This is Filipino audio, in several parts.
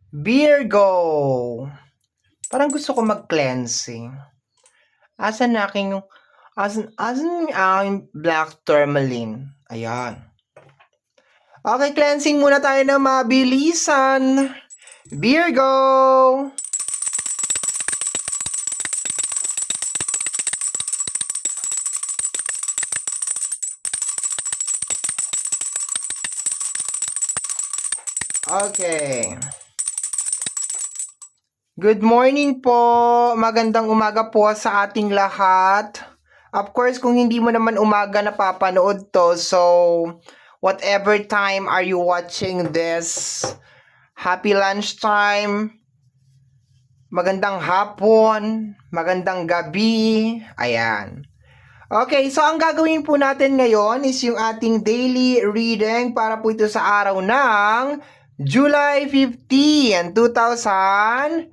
Virgo. Parang gusto ko mag-cleansing. Asan na aking asan yung aking black tourmaline? Ayan. Okay, cleansing muna tayo ng mabilisan. Virgo. Okay. Good morning po. Magandang umaga po sa ating lahat. Of course, kung hindi mo naman umaga napapanood to, so whatever time are you watching this, happy lunchtime, magandang hapon, magandang gabi, ayan. Okay, so ang gagawin po natin ngayon is yung ating daily reading para po ito sa araw ng July 15, 2026.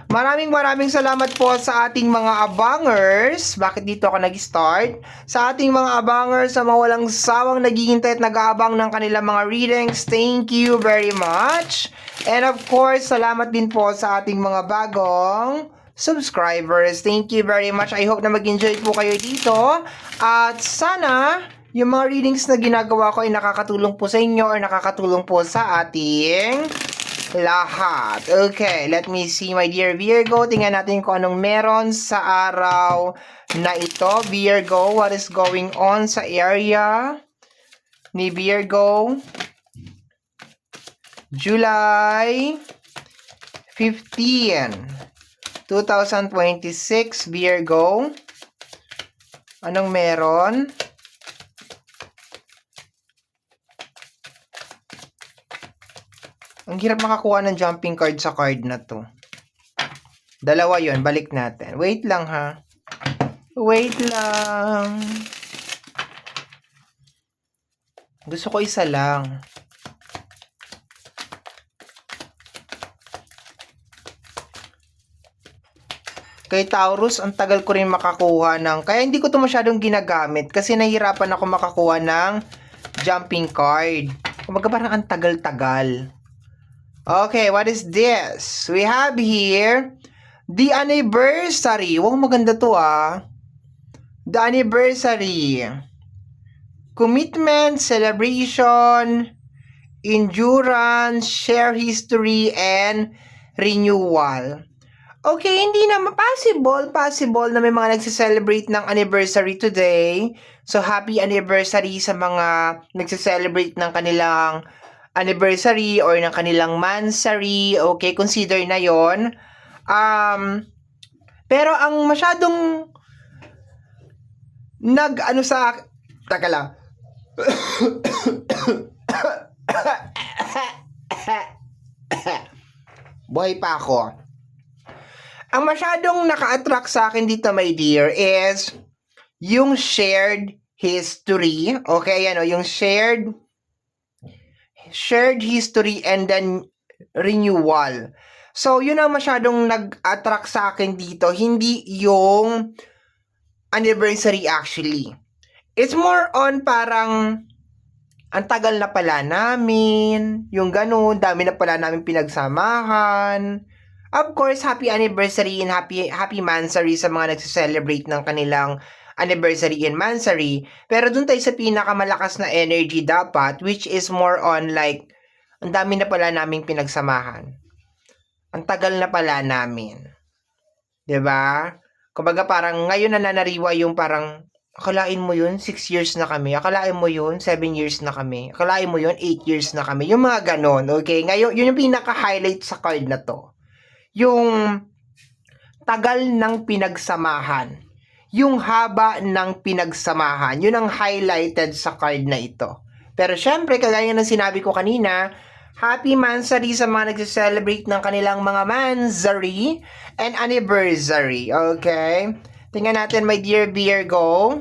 Maraming salamat po sa ating mga abangers. Bakit dito ako nag-start? Sa ating mga abangers sa mga walang sawang naghihintay at nag-aabang ng kanilang mga readings. Thank you very much. And of course, salamat din po sa ating mga bagong subscribers. Thank you very much. I hope na mag-enjoy po kayo dito. At sana yung mga readings na ginagawa ko ay nakakatulong po sa inyo or nakakatulong po sa ating lahat. Okay, let me see my dear Virgo. Tingnan natin kung anong meron sa araw na ito. Virgo, what is going on sa area ni Virgo? July 15, 2026, Virgo. Anong meron? Ang hirap makakuha ng jumping card sa card na to. Dalawa yon, balik natin. Wait lang ha. Wait lang. Gusto ko isa lang. Kay Taurus, ang tagal ko rin makakuha ng... Kaya hindi ko to masyadong ginagamit kasi nahihirapan ako makakuha ng jumping card. Kumbaga parang ang tagal-tagal. Okay, what is this? We have here the anniversary. Wow, maganda to ah. The anniversary. Commitment, celebration, endurance, share history, and renewal. Okay, hindi naman possible na may mga nagse-celebrate ng anniversary today. So, happy anniversary sa mga nagse-celebrate ng kanilang anniversary or ng kanilang mansary. Okay, consider na yon. Pero ang masyadong taka lang. Buhay pa ako. Ang masyadong naka-attract sa akin dito, my dear, is yung shared history. Okay, ano, yung shared history and then renewal. So, yun ang masyadong nag-attract sa akin dito. Hindi yung anniversary actually. It's more on parang ang tagal na pala namin, yung ganun, dami na pala namin pinagsamahan. Of course, happy anniversary and happy mansary sa mga nagse-celebrate ng kanilang anniversary and mansary. Pero dun tayo sa pinakamalakas na energy dapat, which is more on like, ang dami na pala naming pinagsamahan. Ang tagal na pala namin. 'Di ba? Kumbaga parang ngayon na nanariwa yung parang, akalain mo yun, 6 years na kami. Akalain mo yun, 7 years na kami. Akalain mo yun, 8 years na kami. Yung mga ganon, okay? Ngayon, yun yung pinaka-highlight sa card na to. Yung tagal ng pinagsamahan. Yung haba ng pinagsamahan. Yun ang highlighted sa card na ito. Pero syempre, kagaya ng sinabi ko kanina, happy mansary sa mga nagse-celebrate ng kanilang mga mansary and anniversary. Okay? Tingnan natin, my dear Virgo.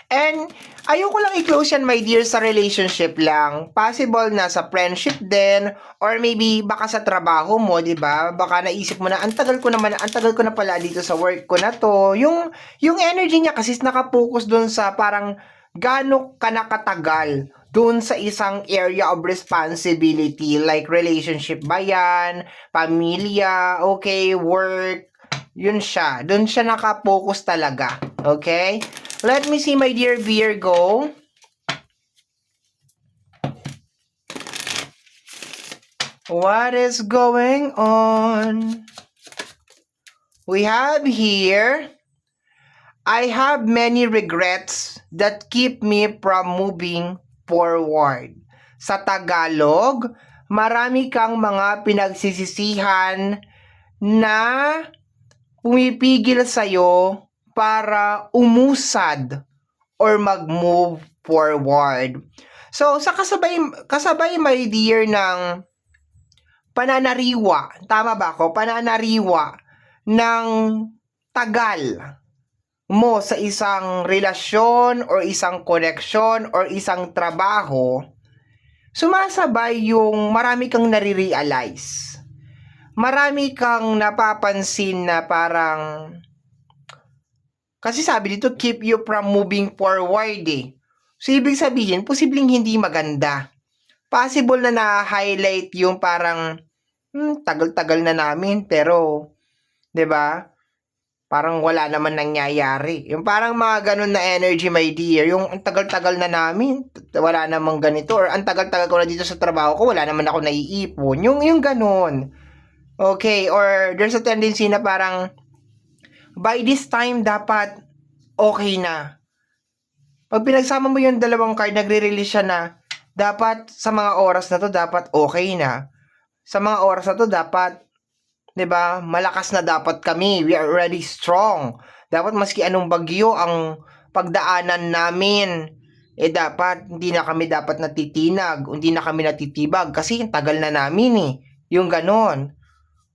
And ayoko lang i-close yan, my dear, sa relationship lang. Possible na sa friendship din, or maybe baka sa trabaho mo, 'di ba? Baka naisip mo na ang tagal ko na pala dito sa work ko na to. Yung energy niya kasi naka-focus doon sa parang gaano ka nakatagal dun sa isang area of responsibility like relationship ba yan, pamilya, okay, work, yun siya. Dun siya nakapokus talaga. Okay? Let me see my dear Virgo. What is going on? We have here, I have many regrets that keep me from moving forward. Sa Tagalog, marami kang mga pinagsisisihan na pumipigil sa'yo para umusad or mag-move forward. So, sa kasabay my dear ng pananariwa, tama ba ako? Pananariwa ng tagal mo sa isang relasyon or isang koneksyon or isang trabaho, sumasabay yung marami kang nare-realize. Marami kang napapansin na parang, kasi sabi dito, keep you from moving forward eh. So, ibig sabihin, posibleng hindi maganda. Possible na na-highlight yung parang, tagal-tagal na namin, pero, 'di ba? Parang wala naman nangyayari. Yung parang mga ganun na energy, my dear. Yung ang tagal-tagal na namin, wala namang ganito. Or ang tagal-tagal ko na dito sa trabaho ko, wala naman ako naiipon. Yung ganun. Okay, or there's a tendency na parang, by this time, dapat okay na. Pag pinagsama mo yung dalawang card, nagre-release siya na, dapat sa mga oras na to, dapat okay na. Sa mga oras na to, dapat, 'di ba? Malakas na dapat kami. We are already strong. Dapat maski anong bagyo ang pagdaanan namin, dapat hindi na kami dapat natitinag, hindi na kami natitibag kasi ang tagal na namin eh. Yung ganon.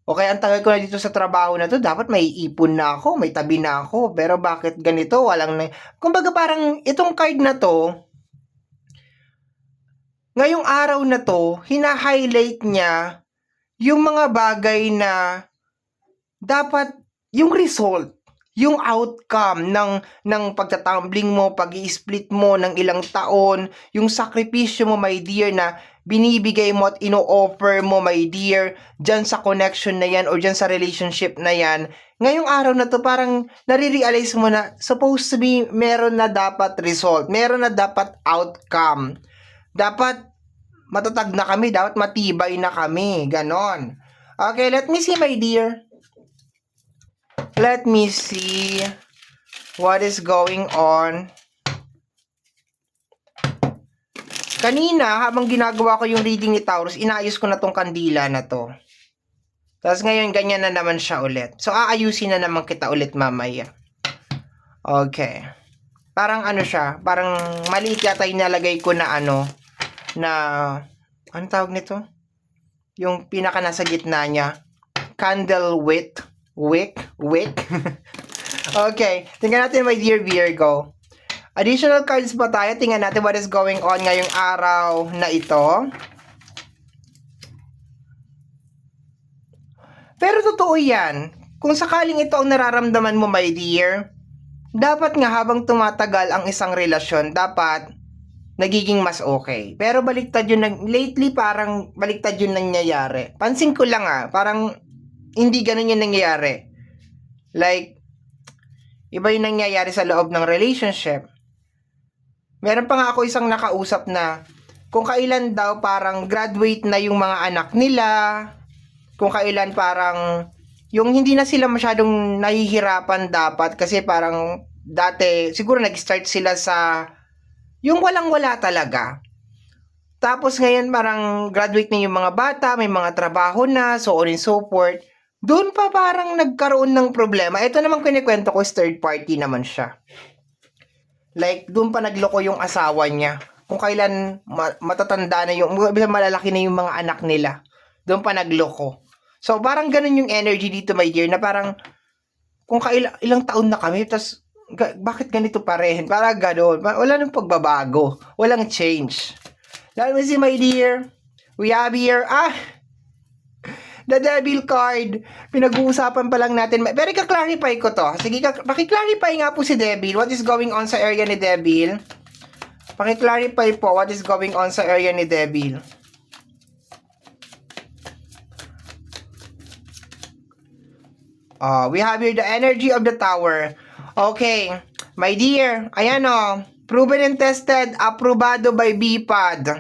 O kaya ang tagal ko na dito sa trabaho na to, dapat may ipon na ako, may tabi na ako. Pero bakit ganito? Walang kumbaga parang itong card na to, ngayong araw na to, hina-highlight niya yung mga bagay na dapat yung result, yung outcome ng pagtatumbling mo, pag-i-split mo ng ilang taon, yung sakripisyo mo, my dear, na binibigay mo at ino-offer mo, my dear, dyan sa connection na yan or dyan sa relationship na yan. Ngayong araw na to, parang nare-realize mo na supposed to be meron na dapat result, meron na dapat outcome. Dapat matatag na kami, dapat matibay na kami, ganon. Okay, let me see, my dear. Let me see what is going on. Kanina, habang ginagawa ko yung reading ni Taurus, inaayos ko na tong kandila na to. Tapos ngayon, ganyan na naman siya ulit. So, aayusin na naman kita ulit mamaya. Okay. Parang ano siya, parang maliit yata yung nalagay ko na ano tawag nito? Yung pinaka nasa gitna niya. Candle wick. Okay, tingnan natin, my dear Virgo. Additional cards pa tayo. Tingnan natin what is going on ngayong araw na ito. Pero totoo yan. Kung sakaling ito ang nararamdaman mo, my dear, dapat nga habang tumatagal ang isang relasyon, dapat nagiging mas okay. Pero baliktad yun, lately parang baliktad yun nangyayari. Pansin ko lang parang hindi ganun yung nangyayari. Like, iba yung nangyayari sa loob ng relationship. Meron pa nga ako isang nakausap na kung kailan daw parang graduate na yung mga anak nila, kung kailan parang yung hindi na sila masyadong nahihirapan dapat kasi parang dati siguro nag-start sila sa yung walang-wala talaga. Tapos ngayon parang graduate na yung mga bata, may mga trabaho na, so on and so forth. Doon pa parang nagkaroon ng problema. Ito naman kinikwento ko, third party naman siya. Like, doon pa nagloko yung asawa niya. Kung kailan matatanda na yung, malalaki na yung mga anak nila. Doon pa nagloko. So, parang ganun yung energy dito, my dear, na parang, kung ilang taon na kami, tas bakit ganito pa rin? Parang gano'n. Wala nang pagbabago. Walang change. Let me see, my dear. We have here, the Devil card. Pinag-uusapan pa lang natin. Pero ika-clarify ko to. Sige, paki-clarify nga po si Devil. What is going on sa area ni Devil? Paki-clarify po what is going on sa area ni Devil. We have here the energy of the Tower. Okay, my dear, ayan proven and tested, aprobado by BPAD.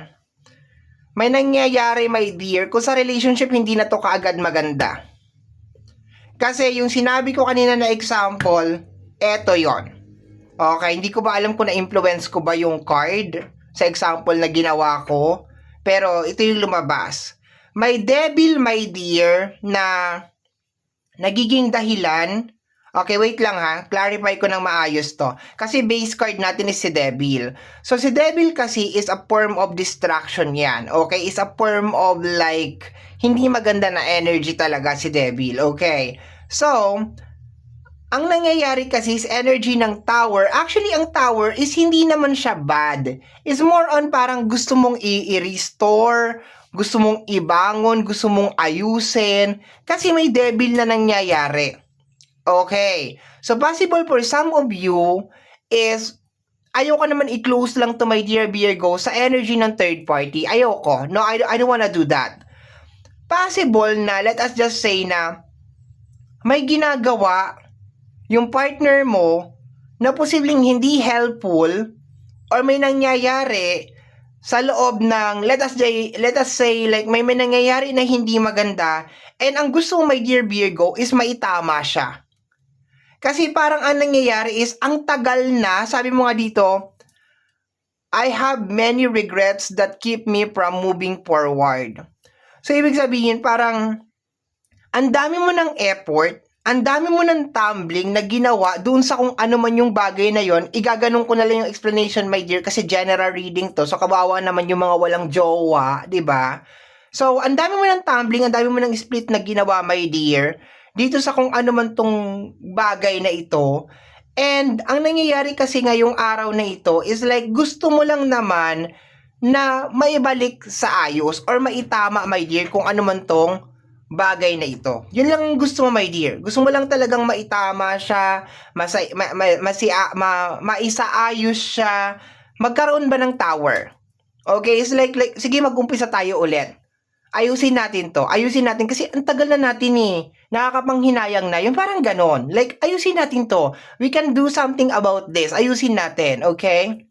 May nangyayari, my dear, kung sa relationship hindi na to kaagad maganda. Kasi yung sinabi ko kanina na example, eto yon. Okay, hindi ko ba alam kung na-influence ko ba yung card sa example na ginawa ko, pero ito yung lumabas. May devil, my dear, na nagiging dahilan. Okay, wait lang ha. Clarify ko ng maayos to. Kasi base card natin is si Devil. So, si Devil kasi is a form of distraction yan. Okay? Is a form of like, hindi maganda na energy talaga si Devil. Okay? So, ang nangyayari kasi is energy ng Tower. Actually, ang Tower is hindi naman siya bad. It's more on parang gusto mong i-restore, gusto mong ibangon, gusto mong ayusin. Kasi may Devil na nangyayari. Okay. So, possible for some of you is, ayoko naman i-close lang to my dear Virgo sa energy ng third party. Ayoko. No, I don't wanna do that. Possible na, let us just say na, may ginagawa yung partner mo na posibleng hindi helpful or may nangyayari sa loob ng, let us say, like, may nangyayari na hindi maganda and ang gusto mo, my dear Virgo, is maitama siya. Kasi parang ang nangyayari is, ang tagal na, sabi mo nga dito, I have many regrets that keep me from moving forward. So, ibig sabihin, parang, ang dami mo ng effort, ang dami mo ng tumbling na ginawa doon sa kung ano man yung bagay na yon. Igaganong ko na lang yung explanation, my dear, kasi general reading to. So, kawawa naman yung mga walang jowa, di ba? So, ang dami mo ng tumbling, ang dami mo ng split na ginawa, my dear, dito sa kung ano man tong bagay na ito. And ang nangyayari kasi ngayong araw na ito is like gusto mo lang naman na maibalik sa ayos or maitama, my dear, kung ano man tong bagay na ito. Yun lang gusto mo, my dear. Gusto mo lang talagang maitama siya, maisaayos siya, magkaroon ba ng Tower? Okay, it's like sige, mag-umpisa tayo ulit. Ayusin natin to. Ayusin natin kasi ang tagal na natin nakakapanghinayang na. Yung parang ganon. Like, ayusin natin to. We can do something about this. Ayusin natin. Okay?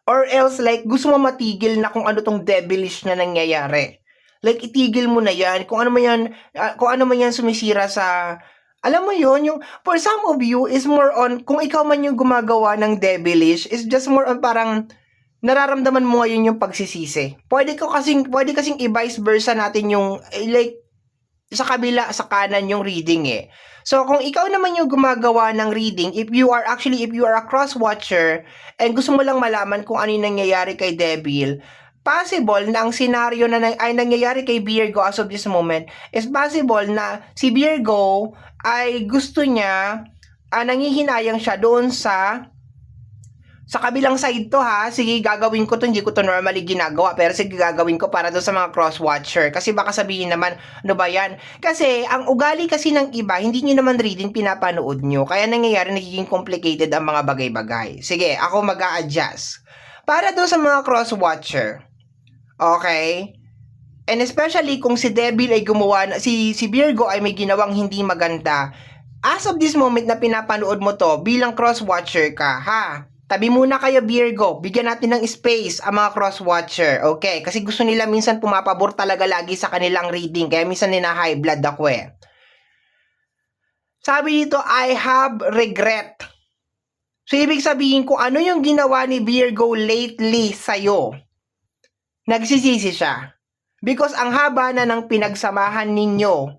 Or else, like, gusto mo matigil na kung ano tong devilish na nangyayari. Like, itigil mo na yan. Kung ano man yan sumisira sa... Alam mo yon yung... For some of you, is more on... Kung ikaw man yung gumagawa ng devilish, is just more on parang... Nararamdaman mo ngayon yung pagsisisi. Pwede kasing i-vice versa natin yung, like, sa kabila, sa kanan yung reading So, kung ikaw naman yung gumagawa ng reading, if you are a cross-watcher, and gusto mo lang malaman kung ano yung nangyayari kay Devil, possible na ang scenario na ay nangyayari kay Virgo as of this moment, is possible na si Virgo ay gusto niya, nangihinayang siya doon sa kabilang side to ha, sige gagawin ko to, hindi ko to normally ginagawa, pero sige gagawin ko para doon sa mga cross-watcher. Kasi baka sabihin naman, ano ba yan? Kasi ang ugali kasi ng iba, hindi nyo naman reading pinapanood nyo. Kaya nangyayari, nagiging complicated ang mga bagay-bagay. Sige, ako mag-a-adjust. Para doon sa mga cross-watcher, okay? And especially kung si Devil ay gumawa, si Virgo ay may ginawang hindi maganda, as of this moment na pinapanood mo to, bilang cross-watcher ka, ha? Tabi muna kayo, Virgo. Bigyan natin ng space ang mga cross-watcher. Okay? Kasi gusto nila minsan pumapabor talaga lagi sa kanilang reading. Kaya minsan nina-high blood ako Sabi dito, I have regret. So, ibig sabihin kung ano yung ginawa ni Virgo lately sa'yo, nagsisisi siya. Because ang haba na ng pinagsamahan ninyo.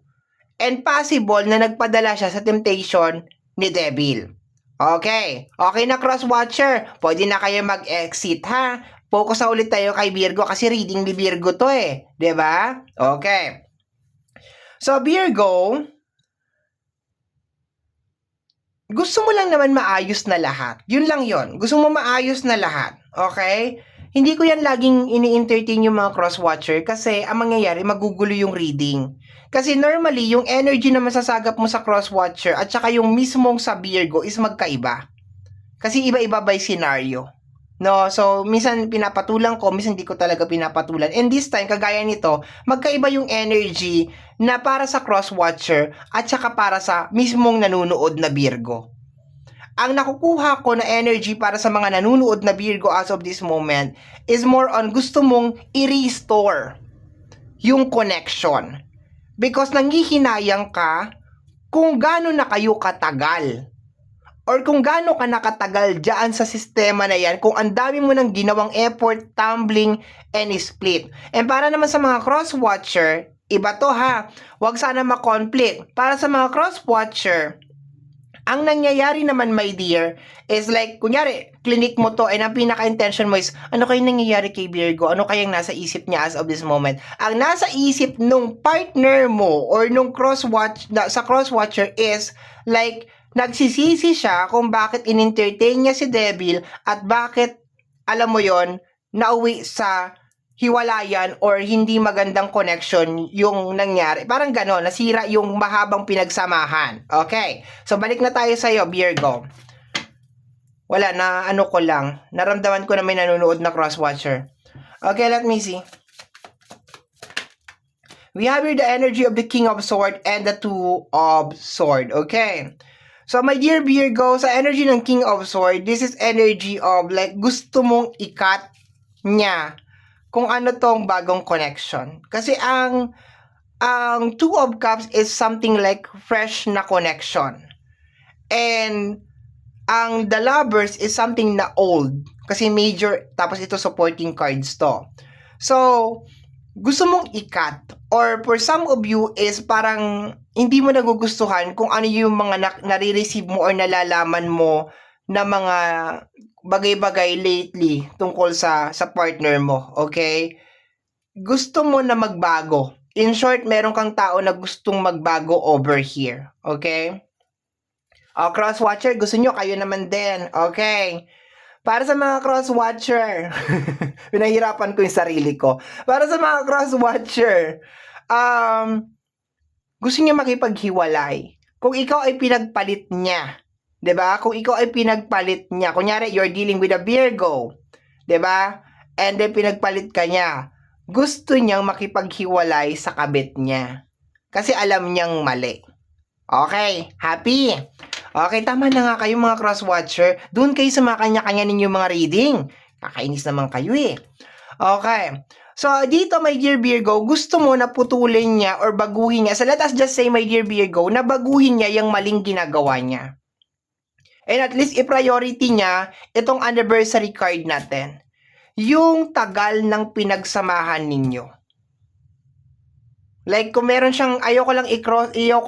And possible na nagpadala siya sa temptation ni Devil. Okay. Okay na cross-watcher. Pwede na kayo mag-exit ha. Focus na ulit tayo kay Virgo kasi reading ni Virgo to Diba? Okay. So Virgo, gusto mo lang naman maayos na lahat. Yun lang yon. Gusto mo maayos na lahat. Okay? Hindi ko yan laging ini-entertain yung mga cross-watcher kasi ang mangyayari, magugulo yung reading. Kasi normally, yung energy na masasagap mo sa cross-watcher at saka yung mismong sa Virgo is magkaiba. Kasi iba-iba by scenario. No, so minsan pinapatulan ko, minsan hindi ko talaga pinapatulan. And this time, kagaya nito, magkaiba yung energy na para sa cross-watcher at saka para sa mismong nanunood na Virgo. Ang nakukuha ko na energy para sa mga nanunood na Virgo as of this moment is more on gusto mong i-restore yung connection. Because nangihinayang ka kung gaano na kayo katagal or kung gaano ka nakatagal dyan sa sistema na yan, kung ang dami mo nang ginawang effort, tumbling, and split. And para naman sa mga cross-watcher, iba to ha, wag sana ma-conflict. Para sa mga cross-watcher, ang nangyayari naman, my dear, is like, kunyari, clinic mo to, and ang pinaka-intention mo is, ano kayong nangyayari kay Virgo? Ano kayang nasa isip niya as of this moment? Ang nasa isip nung partner mo or nung sa cross-watcher is, like, nagsisisi siya kung bakit in-entertain niya si Devil at bakit, alam mo yon, nauwi sa hiwalayan or hindi magandang connection yung nangyari. Parang gano'n, nasira yung mahabang pinagsamahan. Okay, so balik na tayo sa'yo, Virgo. Wala, na ano ko lang, naramdaman ko na may nanonood na cross-watcher. Okay, let me see. We have here the energy of the King of Swords and the Two of Swords. Okay. So, my dear Virgo, sa energy ng King of Swords, this is energy of like gusto mong ikat niya kung ano tong bagong connection. Kasi ang Two of Cups is something like fresh na connection. And ang The Lovers is something na old. Kasi major, tapos ito supporting cards to. So, gusto mong ikat or for some of you is parang hindi mo nagugustuhan kung ano yung mga nare-receive mo or nalalaman mo na mga bagay-bagay lately tungkol sa partner mo, okay? Gusto mo na magbago. In short, meron kang tao na gustong magbago over here, okay? Cross-watcher, gusto nyo, kayo naman din, okay? Para sa mga cross-watcher, pinahirapan ko yung sarili ko. Para sa mga cross-watcher, gusto niya makipaghiwalay. Kung ikaw ay pinagpalit niya, 'di ba? Kung ikaw ay pinagpalit niya, kunyari you're dealing with a Virgo, 'di ba? And then pinagpalit ka niya. Gusto niyang makipaghiwalay sa kabit niya. Kasi alam niyang mali. Okay, happy? Okay, tama na nga kayo mga cross-watcher. Doon kayo sa mga kanya-kanya ninyong mga reading. Kakainis naman kayo eh. Okay. So, dito, my dear Virgo, gusto mo na putulin niya or baguhin niya. So, let us just say, my dear Virgo, na baguhin niya yung maling ginagawa niya. And at least, i-priority niya itong anniversary card natin. Yung tagal ng pinagsamahan ninyo. Like, kung meron siyang, ayoko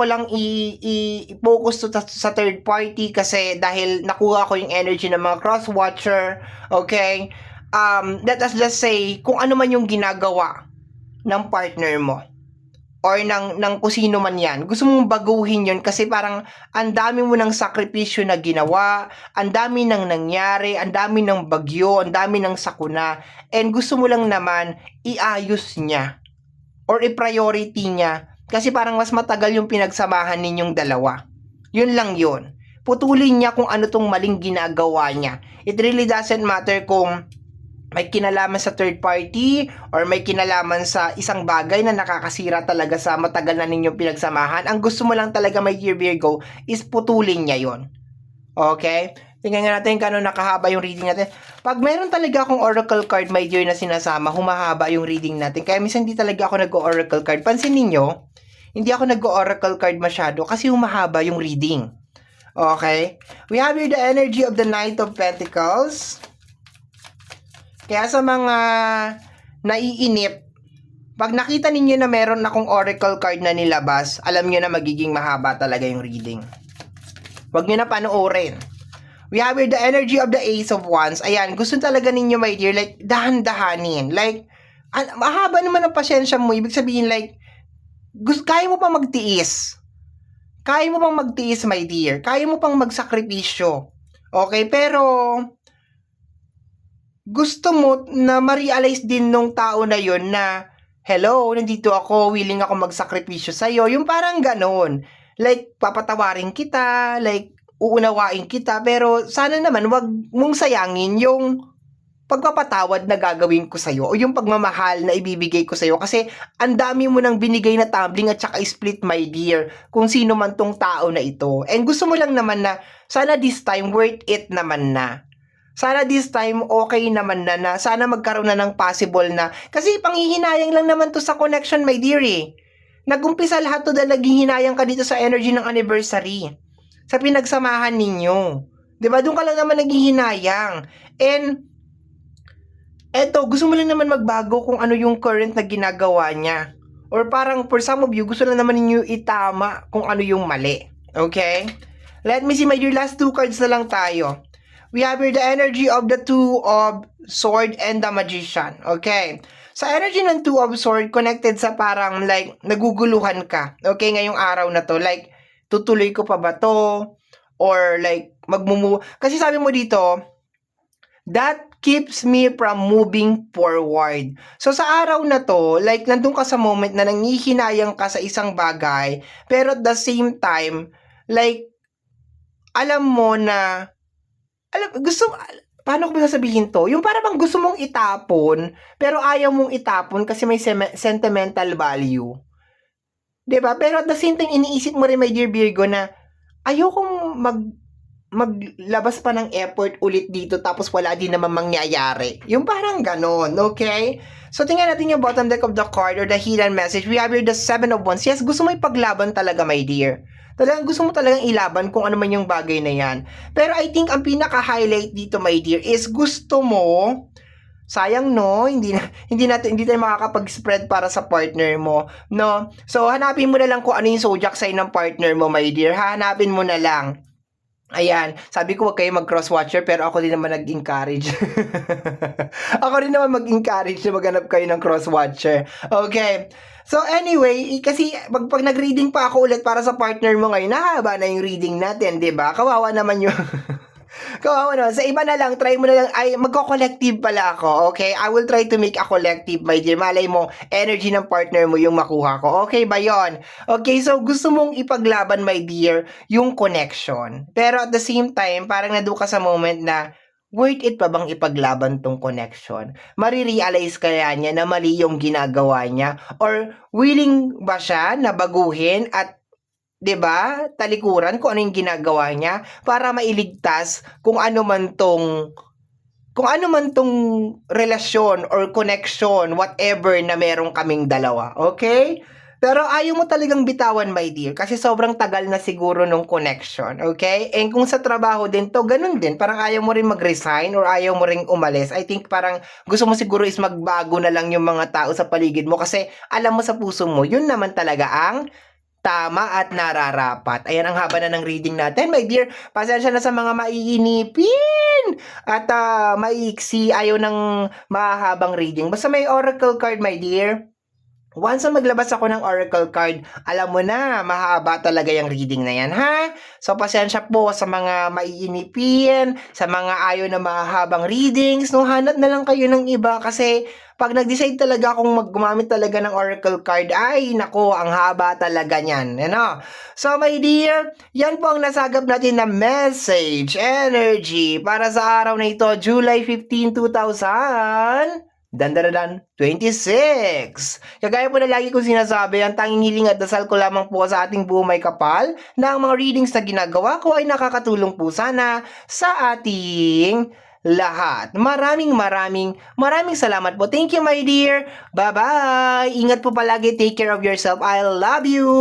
lang i-focus to sa third party kasi dahil nakuha ko yung energy ng mga cross-watcher, okay? Let us just say, kung ano man yung ginagawa ng partner mo or ng kusino man yan, gusto mong baguhin yun kasi parang ang dami mo ng sakripisyo na ginawa, ang dami nang nangyari, ang dami ng bagyo, ang dami ng sakuna, and gusto mo lang naman iayos niya or i-priority niya kasi parang mas matagal yung pinagsamahan ninyong dalawa. Yun lang yun. Putulin niya kung ano tong maling ginagawa niya. It really doesn't matter kung may kinalaman sa third party or may kinalaman sa isang bagay na nakakasira talaga sa matagal na ninyong pinagsamahan. Ang gusto mo lang talaga, my dear Virgo, is putulin niya yon. Okay? Tingnan nga natin kano nakahaba yung reading natin. Pag meron talaga akong oracle card, my dear, na sinasama, humahaba yung reading natin. Kaya minsan hindi talaga ako nag-oracle card. Pansin ninyo, hindi ako nag-oracle card masyado kasi humahaba yung reading. Okay? We have here the energy of the Knight of Pentacles. Kaya sa mga naiinip, pag nakita ninyo na meron akong oracle card na nilabas, alam nyo na magiging mahaba talaga yung reading. Huwag nyo na panoorin. We have here the energy of the Ace of Wands. Ayan, gusto talaga ninyo, my dear, like, dahan-dahanin. Like, mahaba naman ang pasyensya mo. Ibig sabihin, like, kaya mo pang magtiis. Kaya mo pang magtiis, my dear. Kaya mo pang magsakripisyo. Okay, pero gusto mo na ma-realize din nung tao na yon na, hello, nandito ako, willing ako magsakripisyo sa'yo. Yung parang ganon. Like, papatawarin kita, like, uunawain kita, pero sana naman wag mong sayangin yung pagpapatawad na gagawin ko sa'yo o yung pagmamahal na ibibigay ko sa'yo kasi ang dami mo nang binigay na tumbling at saka split, my dear, kung sino man tong tao na ito. And gusto mo lang naman na sana this time worth it naman na. Sana this time okay naman na sana magkaroon na ng possible na kasi panghihinayang lang naman to sa connection, my dear eh. Nagumpisa lahat to dahil naging hinayang ka dito sa energy ng anniversary. Sa pinagsamahan ninyo. 'Di ba? Doon ka lang naman naging hinayang. And eto, gusto mo lang naman magbago kung ano yung current na ginagawa niya. Or parang for some of you, gusto lang naman ninyo itama kung ano yung mali. Okay? Let me see, my dear, last two cards na lang tayo. We have here the energy of the Two of Sword and the Magician. Okay? Sa energy ng Two of Sword, connected sa parang like, naguguluhan ka. Okay, ngayong araw na to. Like, tutuloy ko pa ba to? Or like, kasi sabi mo dito, that keeps me from moving forward. So sa araw na to, like nandun ka sa moment na nangihinayang ka sa isang bagay, pero at the same time, like, alam mo na, paano ko ba sasabihin to? Yung para bang gusto mong itapon, pero ayaw mong itapon kasi may sentimental value. 'Di ba? Pero at the same time, iniisip mo rin, my dear Virgo, na ayokong maglabas pa ng effort ulit dito tapos wala din naman mangyayari. Yung parang ganon, okay? So, tingnan natin yung bottom deck of the card or the hidden message. We have here the Seven of Wands. Yes, gusto mo ipaglaban talaga, my dear. Talagang gusto mo talagang ilaban kung ano man yung bagay na yan. Pero I think ang pinaka-highlight dito, my dear, is gusto mo, sayang no, hindi tayo makakapag-spread para sa partner mo, no? So, hanapin mo na lang kung ano yung zodiac sign ng partner mo, my dear. Hanapin mo na lang. Ayan, sabi ko wag kayo mag-cross-watcher pero ako din naman nag-encourage. Ako din naman mag-encourage na maghanap kayo ng cross-watcher. Okay. So anyway, kasi pag nag-reading pa ako ulit para sa partner mo ngayon, nahaba na yung reading natin, 'di ba? Kawawa naman yung kawawa naman. Sa iba na lang, try mo na lang. Ay, magko-collective pala ako, okay? I will try to make a collective, my dear. Malay mo, energy ng partner mo yung makuha ko. Okay ba yon? Okay, so gusto mong ipaglaban, my dear, yung connection. Pero at the same time, parang nandun ka sa moment na, worth it pa bang ipaglaban tong connection? Marirealize kaya niya na mali yung ginagawa niya? Or willing ba siya na baguhin at 'di ba? Talikuran kung ano yung ginagawa niya para mailigtas kung ano man tong relasyon or connection, whatever na meron kaming dalawa. Okay? Pero ayaw mo talagang bitawan, my dear, kasi sobrang tagal na siguro nung connection. Okay? And kung sa trabaho din to, ganun din. Parang ayaw mo rin mag-resign or ayaw mo rin umalis. I think parang gusto mo siguro is magbago na lang yung mga tao sa paligid mo kasi alam mo sa puso mo, yun naman talaga ang tama at nararapat. Ayan ang haba na ng reading natin, my dear. Pasensya na sa mga maiinipin at maiksi, ayaw ng mahabang reading. Basta may oracle card, my dear. Once na maglabas ako ng oracle card, alam mo na, mahaba talaga yung reading na yan, ha? So, pasensya po sa mga maiinipin, sa mga ayaw na mahabang readings, no? Hanap na lang kayo ng iba kasi pag nag-decide talaga akong gumamit talaga ng oracle card, ay, nako, ang haba talaga niyan, ano? So, my dear, yan po ang nasagap natin na message, energy, para sa araw na ito, July 15, 2000... 26. Kagaya po na lagi kong sinasabi, ang tanging hiling at dasal ko lamang po sa ating buong may kapal na ang mga readings na ginagawa ko ay nakakatulong po sana sa ating lahat. Maraming salamat po. Thank you, my dear. Bye-bye. Ingat po palagi. Take care of yourself. I love you.